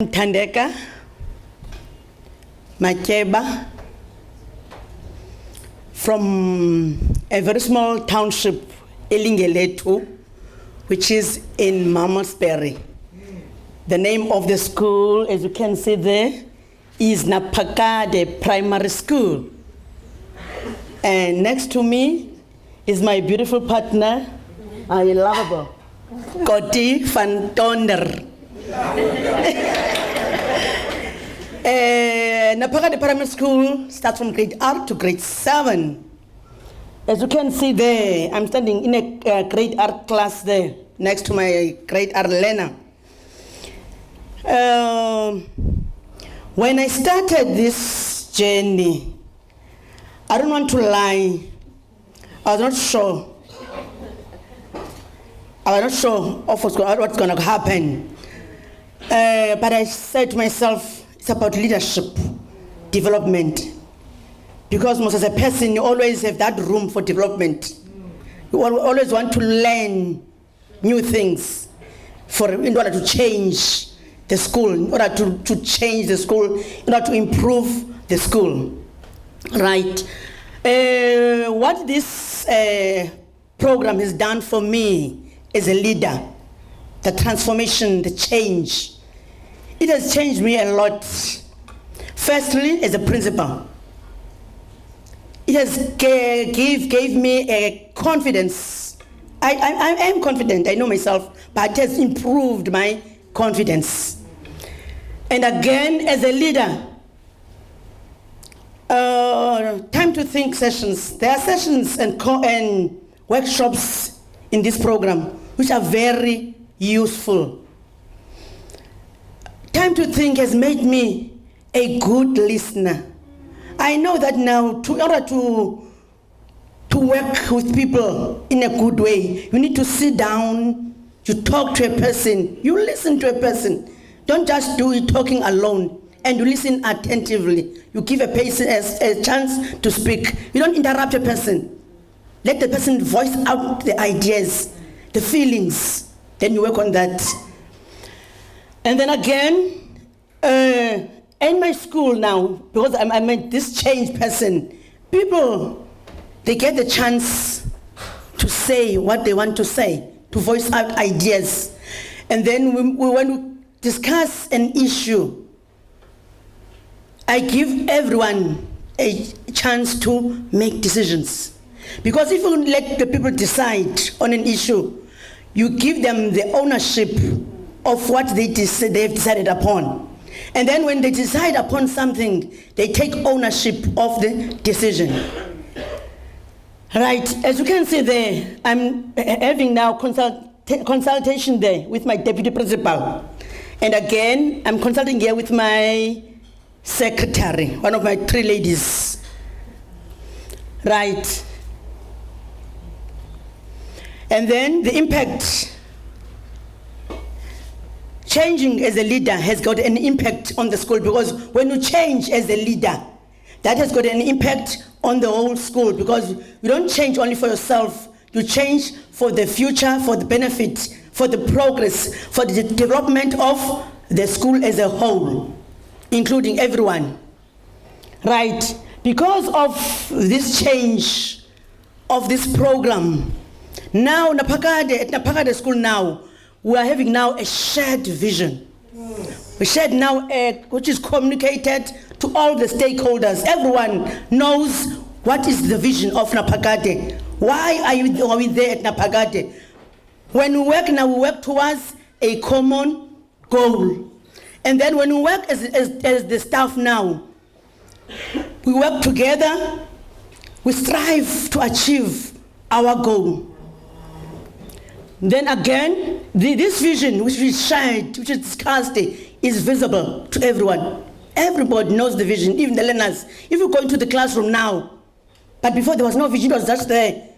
Tandeka, Makeba, from a very small township, Elingeletu, which is in Mamasbury. The name of the school, as you can see there, is Naphakade Primary School. And next to me is my beautiful partner, I lovable, Koti van Tonder. Naphakade Primary School starts from grade R to grade 7. As you can see there, I'm standing in a grade R class there, next to my grade R learner. When I started this journey, I don't want to lie, I was not sure. I was not sure of what's going to happen. But I said to myself, it's about leadership, development. Because most as a person, you always have that room for development. You always want to learn new things in order to change the school, in order to change the school, in order to improve the school. Right. What this program has done for me as a leader, the transformation, the change, it has changed me a lot. Firstly, as a principal, it has gave me a confidence. I am confident, I know myself, but it has improved my confidence. And again, as a leader, time to think sessions. There are sessions and workshops in this program which are very useful. Time to think has made me a good listener. I know that now, in order to work with people in a good way, you need to sit down, you talk to a person, you listen to a person. Don't just do it talking alone, and you listen attentively. You give a person a chance to speak. You don't interrupt a person. Let the person voice out the ideas, the feelings, then you work on that. And then again, in my school now, because I'm this changed person, people, they get the chance to say what they want to say, to voice out ideas. And then when we discuss an issue, I give everyone a chance to make decisions. Because if you let the people decide on an issue, you give them the ownership of what they've decided upon. And then when they decide upon something, they take ownership of the decision. Right, as you can see there, I'm having now consultation there with my deputy principal. And again, I'm consulting here with my secretary, one of my 3 ladies. Right. And then the impact. Changing as a leader has got an impact on the school, because when you change as a leader, that has got an impact on the whole school, because you don't change only for yourself, you change for the future, for the benefit, for the progress, for the development of the school as a whole, including everyone. Right? Because of this change of this program, now at Naphakade School now, we are having now a shared vision. We shared now which is communicated to all the stakeholders. Everyone knows what is the vision of Naphakade. Why are we there at Naphakade? When we work now, we work towards a common goal. And then when we work as the staff now, we work together, we strive to achieve our goal. Then again, this vision which we shared, which is discussed, is visible to everyone. Everybody knows the vision, even the learners. If you go into the classroom now, but before there was no vision, it was just there.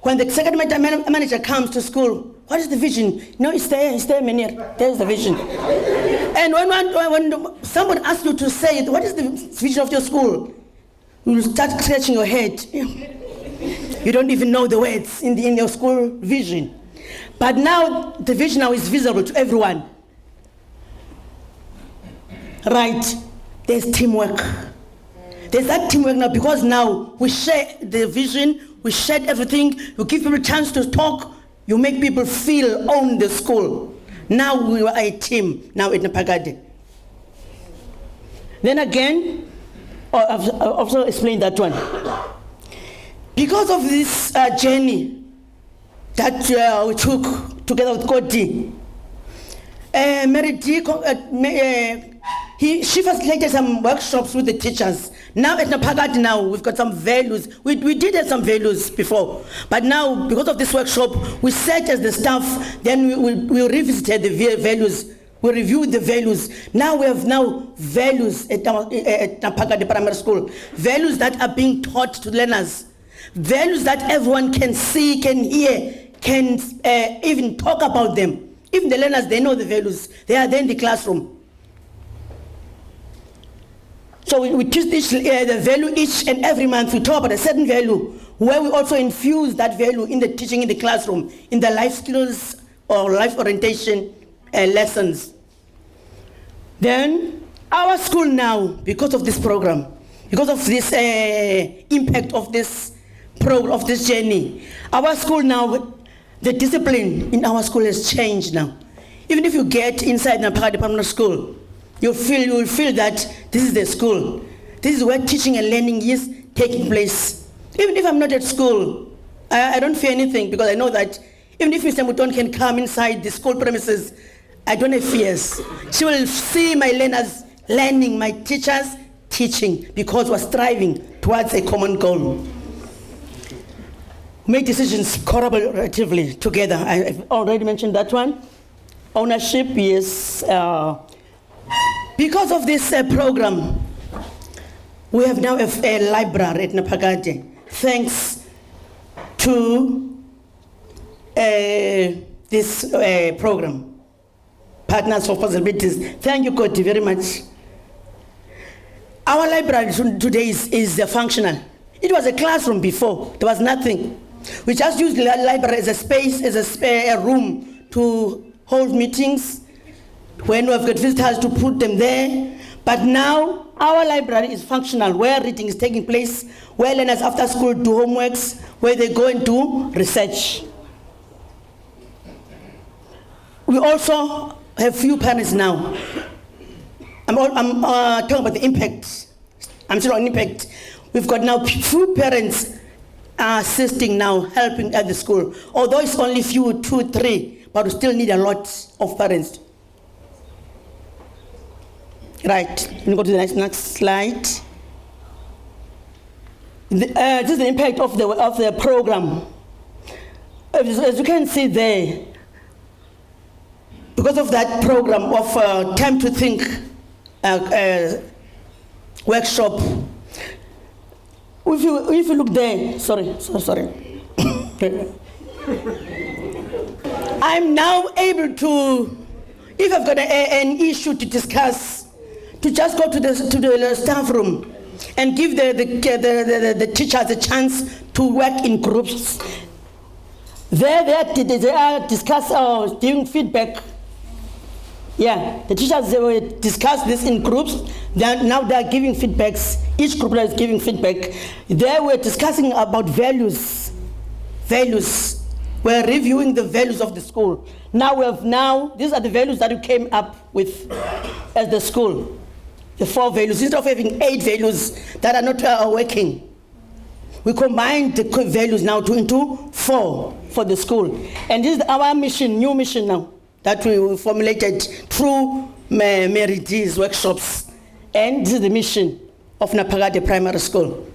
When the second manager comes to school, what is the vision? No, it's there, Menir. There's the vision. And when someone asks you to say, what is the vision of your school? You start scratching your head. You don't even know the words in your school vision. But now the vision now is visible to everyone. Right, there's teamwork. There's that teamwork now because now we share the vision, we share everything, you give people a chance to talk, you make people feel own the school. Now we are a team now in Naphakade. Then again, I've also explained that one. Because of this journey that we took together with Koti, Mary D, she facilitated some workshops with the teachers. Now at Naphakade now, we've got some values. We did have some values before, but now because of this workshop, we sat as the staff, then we revisited the values, we reviewed the values. Now we have values at Naphakade Primary School, values that are being taught to learners, values that everyone can see, can hear, can even talk about them. Even the learners, they know the values, they are there in the classroom. So we teach the value each and every month. We talk about a certain value where we also infuse that value in the teaching in the classroom, in the life skills or life orientation lessons. Then our school now, because of this program, because of this impact of this program, of this journey, our school now, the discipline in our school has changed now. Even if you get inside Naphakade Primary School, you will feel that this is the school. This is where teaching and learning is taking place. Even if I'm not at school, I don't fear anything because I know that even if Mr. Muton can come inside the school premises, I don't have fears. She will see my learners learning, my teachers teaching, because we're striving towards a common goal. Make decisions collaboratively together. I've already mentioned that one. Ownership, yes. Because of this program, we have now a library at Naphakade, thanks to this program, Partners for Possibilities. Thank you, Koti, very much. Our library today is functional. It was a classroom before, there was nothing. We just used the library as a space, as a spare room to hold meetings, when we've got visitors to put them there. But now our library is functional, where reading is taking place, where learners after school do homeworks, where they go and do research. We also have few parents now. I'm talking about the impact. I'm still on impact. We've got now few parents assisting now, helping at the school. Although it's only few, 2, 3, but we still need a lot of parents. Right, let me go to the next slide. This is the impact of the program. As you can see there, because of that program of Time to Think workshop, if you look there, sorry. I'm now able to, if I've got an issue to discuss, to just go to the staff room and give the teachers a chance to work in groups. They are discussing, giving feedback. Yeah, the teachers, they will discuss this in groups. Now they are giving feedbacks. Each group is giving feedback. They were discussing about values. We're reviewing the values of the school. These are the values that we came up with as the school. The 4 values, instead of having 8 values that are not working. We combined the values now into 4 for the school. And this is our mission, new mission now, that we formulated through Mary D's workshops. And this is the mission of Naphakade Primary School.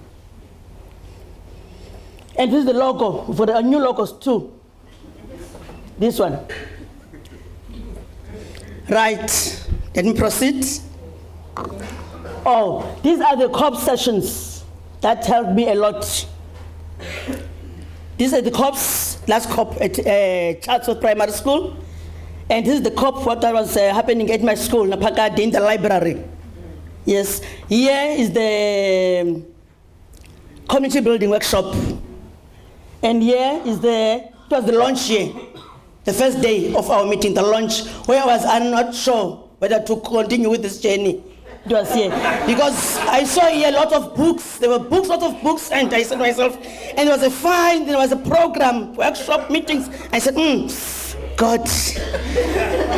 And this is the logo, for the new logos too. This one. Right, let me proceed. Oh, these are the COP sessions that helped me a lot. These are the COPs, last COP at Chatsworth Primary School. And this is the COP, what was happening at my school, Naphakade, in the library. Yes, here is the community building workshop. And here is it was the launch year, the first day of our meeting, the launch, where I'm not sure whether to continue with this journey It was here. Because I saw here a lot of books. There were books, lot of books, and I said to myself, and there was a fine, there was a program, workshop, meetings. I said, God.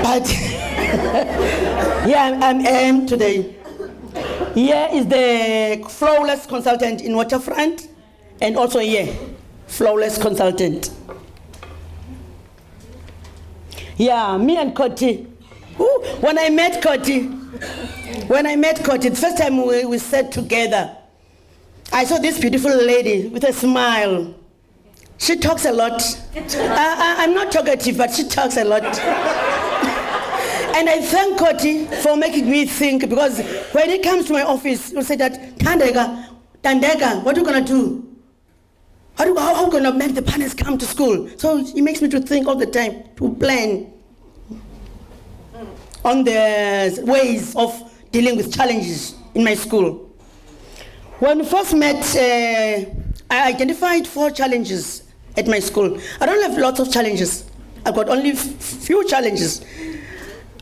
But here I am today. Here is the flawless consultant in Waterfront, and also here, flawless consultant. Yeah, me and Koti. When I met Koti, the first time we sat together, I saw this beautiful lady with a smile. She talks a lot. I'm not talkative, but she talks a lot. And I thank Koti for making me think, because when he comes to my office, he'll say that, Tandega, what are you going to do? How are we going to make the parents come to school? So he makes me to think all the time, to plan on the ways of dealing with challenges in my school. When we first met, I identified 4 challenges at my school. I don't have lots of challenges. I've got only few challenges.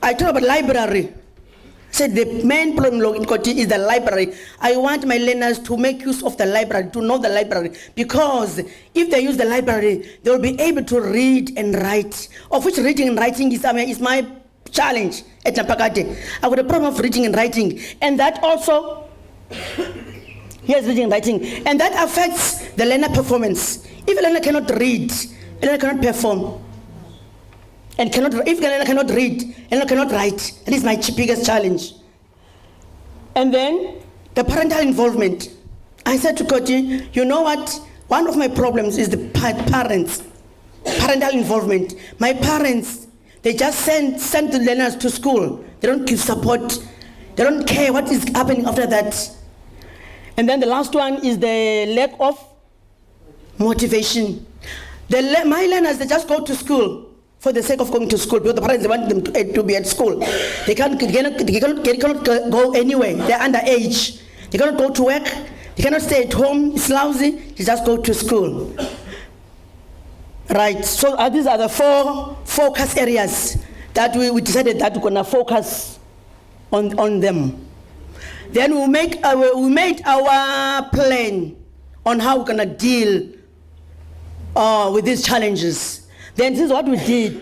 I talk about library. I said the main problem in Koti is the library. I want my learners to make use of the library, to know the library, because if they use the library, they will be able to read and write, of which reading and writing is my challenge at Naphakade. I've got a problem of reading and writing, and that also, yes, reading and writing, and that affects the learner performance. If a learner cannot read, a learner cannot perform. And if a learner cannot read, a learner cannot write. That is my biggest challenge. And then the parental involvement. I said to Koti, you know what? One of my problems is the parents, parental involvement. My parents, they just send the learners to school. They don't give support. They don't care what is happening after that. And then the last one is the lack of motivation. My learners, they just go to school for the sake of going to school, because the parents want them to be at school. They cannot go anywhere. They're underage. They cannot go to work. They cannot stay at home. It's lousy. They just go to school. Right. So these are the 4 focus areas that we decided that we're gonna focus on them. Then we made our plan on how we're gonna deal with these challenges. Then this is what we did.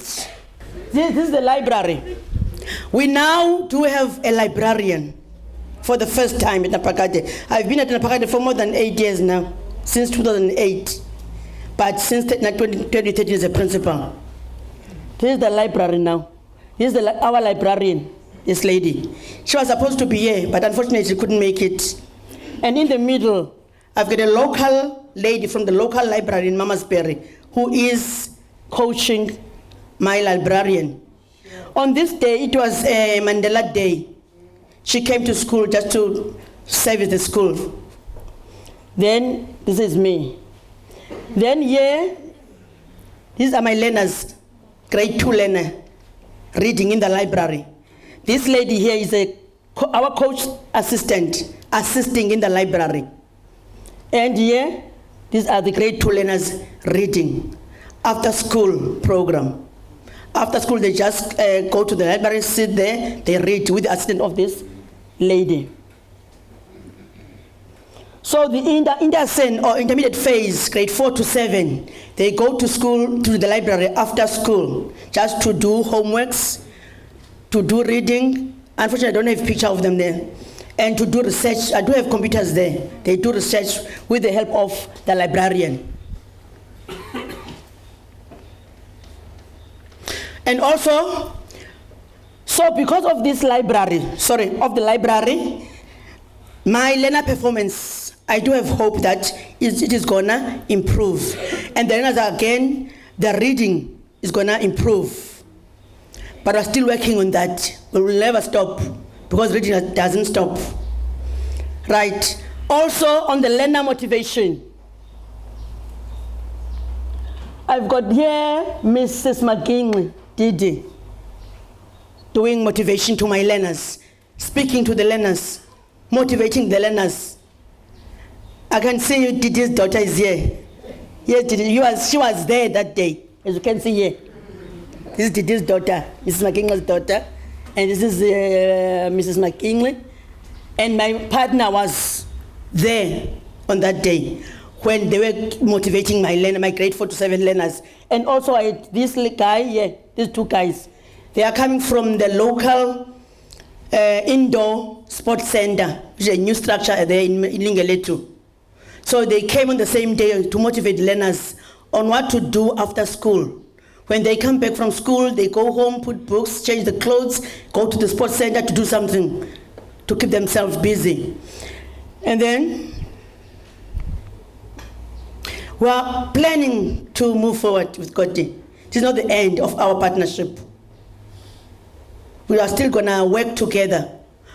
This is the library. We now do have a librarian for the first time at Naphakade. I've been at Naphakade for more than 8 years now, since 2008. But since 2013 as a principal. This is the library now. This is our librarian, this lady. She was supposed to be here, but unfortunately she couldn't make it. And in the middle, I've got a local lady from the local library in Mamasbury who is coaching my librarian. On this day, it was a Mandela Day. She came to school just to service the school. Then, this is me. Then here, these are my learners, grade 2 learner, reading in the library. This lady here is our coach assistant, assisting in the library. And here, these are the grade 2 learners reading. After school program. After school, they just go to the library, sit there, they read with the assistant of this lady. So the intermediate phase, grade 4 to 7, they go to school, to the library after school, just to do homeworks, to do reading. Unfortunately, I don't have a picture of them there. And to do research. I do have computers there. They do research with the help of the librarian. And also, so because of this library, of the library, my learner performance, I do have hope that it is gonna improve. And then again, the reading is gonna improve. But we're still working on that. We will never stop, because reading doesn't stop. Right. Also on the learner motivation. I've got here Mrs. McKinley. Didi, doing motivation to my learners, speaking to the learners, motivating the learners. I can see you, Didi's daughter is here. Yes, Didi, she was there that day, as you can see here. This is Didi's daughter, Mrs. McKinley's daughter, and this is Mrs. McKinley. And my partner was there on that day when they were motivating my grade 4 to 7 learners. And also I had this guy, these two guys. They are coming from the local indoor sports center, which is a new structure there in Lingeletu. So they came on the same day to motivate learners on what to do after school. When they come back from school, they go home, put books, change the clothes, go to the sports center to do something to keep themselves busy. And then we are planning to move forward with Koti. It is not the end of our partnership. We are still going to work together.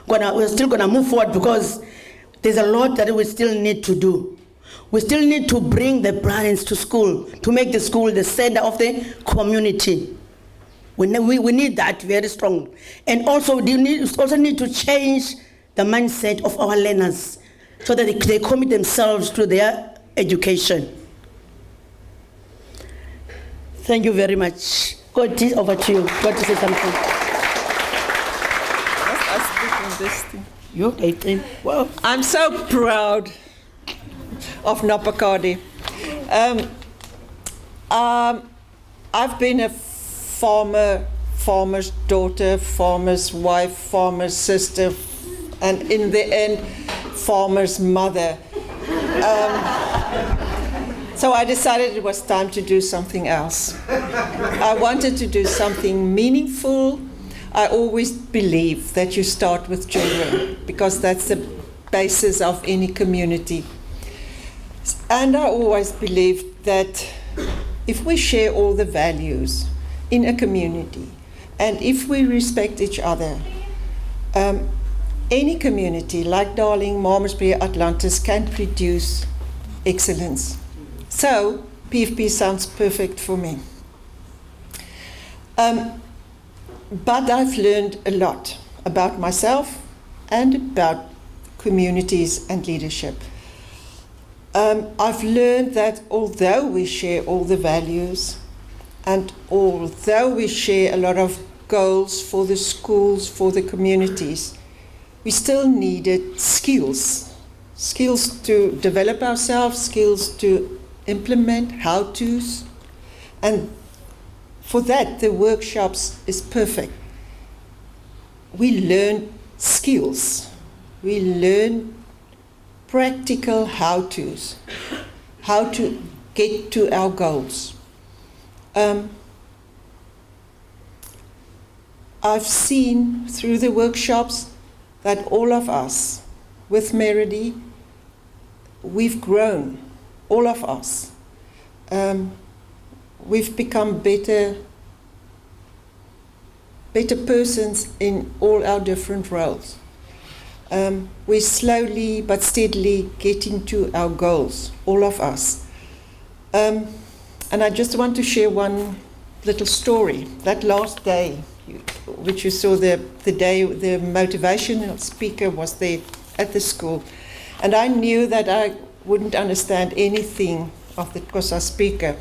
We're still going to move forward because there's a lot that we still need to do. We still need to bring the parents to school, to make the school the center of the community. We need that very strong. And also we also need to change the mindset of our learners so that they commit themselves to their education. Thank you very much. God, over to you. God, to say something. Wow. I'm so proud of Naphakade. I've been a farmer's daughter, farmer's wife, farmer's sister, and in the end, farmer's mother. So I decided it was time to do something else. I wanted to do something meaningful. I always believe that you start with children because that's the basis of any community. And I always believed that if we share all the values in a community and if we respect each other, any community like Darling, Malmesbury, Atlantis can produce excellence. So PFP sounds perfect for me. But I've learned a lot about myself and about communities and leadership. I've learned that although we share all the values and although we share a lot of goals for the schools, for the communities, we still needed skills. Skills to develop ourselves, skills to implement how-tos. And for that, the workshops is perfect. We learn skills. We learn practical how-tos, how to get to our goals. I've seen through the workshops that all of us, with Meredy, we've grown, all of us. We've become better persons in all our different roles. We're slowly but steadily getting to our goals, all of us. And I just want to share one little story. That last day, which you saw the day the motivational speaker was there at the school. And I knew that I wouldn't understand anything of the Xhosa speaker,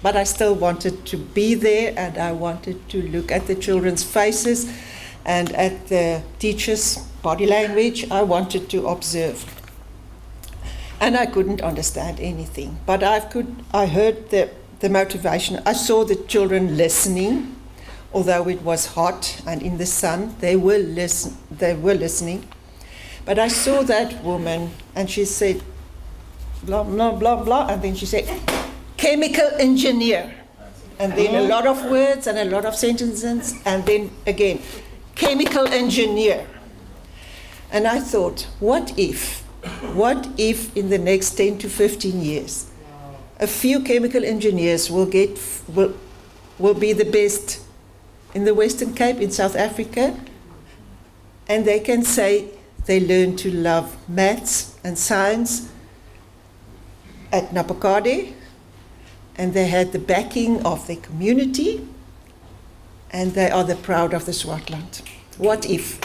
but I still wanted to be there and I wanted to look at the children's faces and at the teachers' body language. I wanted to observe. And I couldn't understand anything, but I heard the motivation. I saw the children listening, although it was hot and in the sun, they were listening. But I saw that woman and she said, blah, blah, blah, blah, and then she said, chemical engineer. And then a lot of words and a lot of sentences, and then again, chemical engineer. And I thought, what if in the next 10 to 15 years, a few chemical engineers will be the best in the Western Cape, in South Africa, and they can say they learned to love maths and science at Naphakade, and they had the backing of their community, and they are the proud of the Swartland. What if?